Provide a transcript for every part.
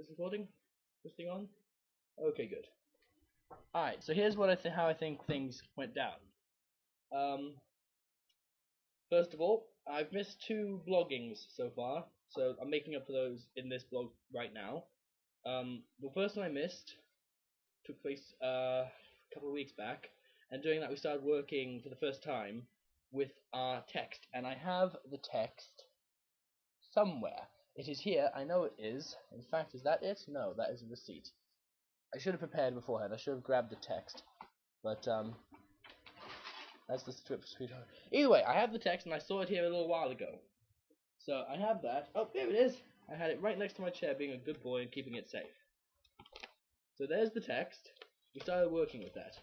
This recording? This thing on? Okay, good. Alright, so here's what how I think things went down. First of all, I've missed 2 bloggings so far, so I'm making up for those in this blog right now. The first one I missed took place a couple of weeks back, and during that we started working for the first time with our text, and I have the text somewhere. It is here, I know it is. In fact, is that it? No, that is a receipt. I should have prepared beforehand. I should have grabbed the text, but that's the strip sweetheart. Either way, I have the text, and I saw it here a little while ago. So I have that. Oh, there it is. I had it right next to my chair, being a good boy and keeping it safe. So there's the text. We started working with that.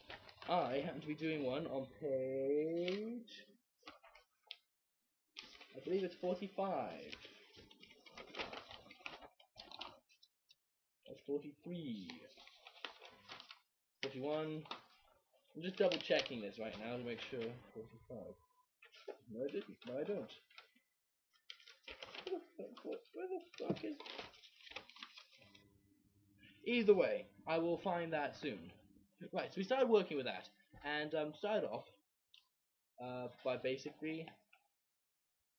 I happen to be doing one on page, I believe it's 45. That's 43. 41. I'm just double checking this right now to make sure. 45. No, I didn't. No, I don't. Where the fuck is... Either way, I will find that soon. Right, so we started working with that, and started off by basically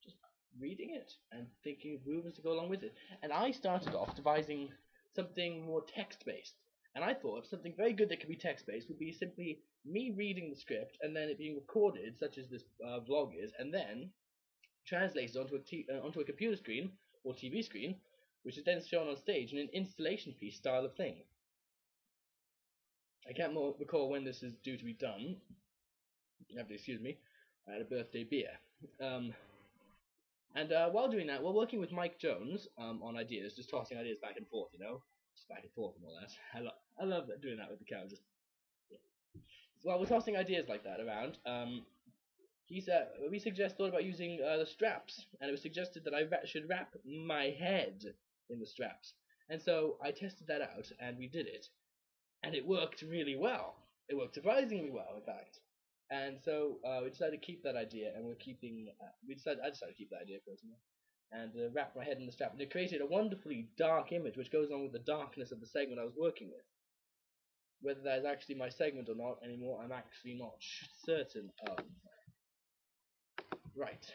just reading it and thinking of movements to go along with it. And I started off devising something more text-based. And I thought something very good that could be text-based would be simply me reading the script and then it being recorded, such as this vlog is, and then translated onto a computer screen or TV screen, which is then shown on stage in an installation piece style of thing. I can't recall when this is due to be done. You have to excuse me. I had a birthday beer. And while doing that, we're working with Mike Jones on ideas, just tossing ideas back and forth, you know, just back and forth and all that. I love doing that with the camera. Just yeah. While we're tossing ideas like that around, we thought about using the straps, and it was suggested that I should wrap my head in the straps. And so I tested that out, and we did it, and it worked really well. It worked surprisingly well, in fact. And so we decided to keep that idea, and I decided to keep that idea personally, and wrap my head in the strap, and it created a wonderfully dark image, which goes on with the darkness of the segment I was working with. Whether that is actually my segment or not anymore, I'm actually not certain of. Right.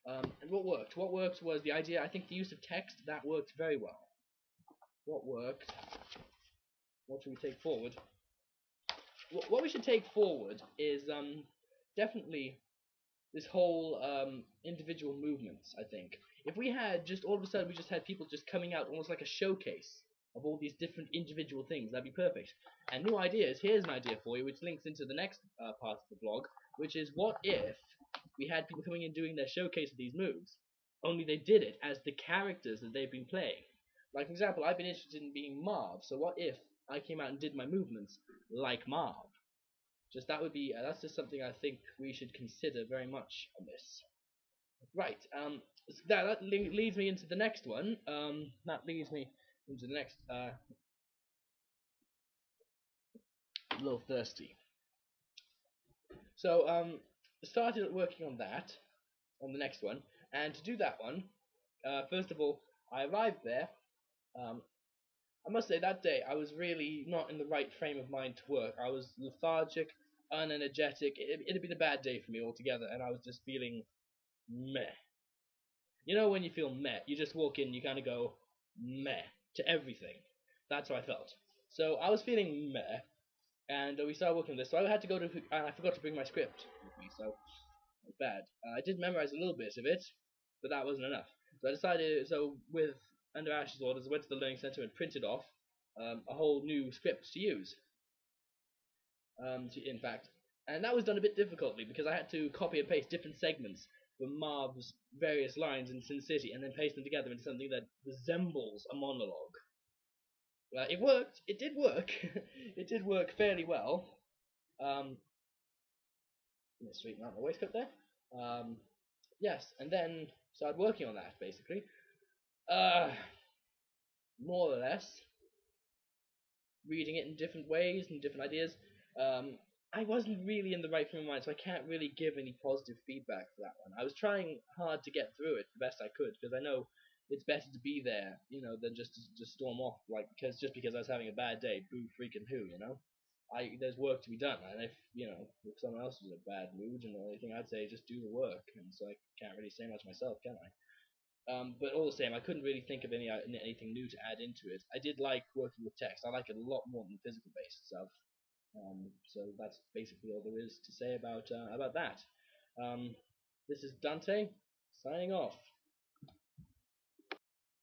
And what worked? What worked was the idea. I think the use of text, that worked very well. What worked? What should we take forward? What we should take forward is definitely this whole individual movements. I think if we had just all of a sudden we just had people just coming out almost like a showcase of all these different individual things, that'd be perfect. And new ideas. Here's an idea for you, which links into the next part of the blog, which is what if we had people coming in doing their showcase of these moves, only they did it as the characters that they've been playing. Like, for example, I've been interested in being Marv, so what if I came out and did my movements like Marv? Just that would be, that's just something I think we should consider very much on this. Right, so that leads me into the next one. That leads me into the next, a little thirsty. So, started working on that, on the next one, and to do that one, first of all, I arrived there. I must say that day I was really not in the right frame of mind to work. I was lethargic, unenergetic. It had been a bad day for me altogether, and I was just feeling meh. You know when you feel meh, you just walk in, you kind of go meh to everything. That's how I felt. So I was feeling meh, and we started working on this. So I had to go to, and I forgot to bring my script with me, so it was bad. I did memorize a little bit of it, but that wasn't enough. So I decided, with under Ash's orders, I went to the learning center and printed off a whole new script to use. In fact, and that was done a bit difficultly because I had to copy and paste different segments from Marv's various lines in Sin City and then paste them together into something that resembles a monologue. It worked. It did work. It did work fairly well. Let me straighten out my waistcoat there. Yes, and then started working on that basically. More or less, reading it in different ways and different ideas. I wasn't really in the right frame of mind, so I can't really give any positive feedback for that one. I was trying hard to get through it the best I could, because I know it's better to be there, than just storm off, like, because I was having a bad day. Boo freaking who. There's work to be done, and if someone else is in a bad mood, and the only thing I'd say is just do the work, and so I can't really say much myself, can I? But all the same, I couldn't really think of anything new to add into it. I did like working with text. I like it a lot more than physical based stuff. So that's basically all there is to say about that. This is Dante signing off.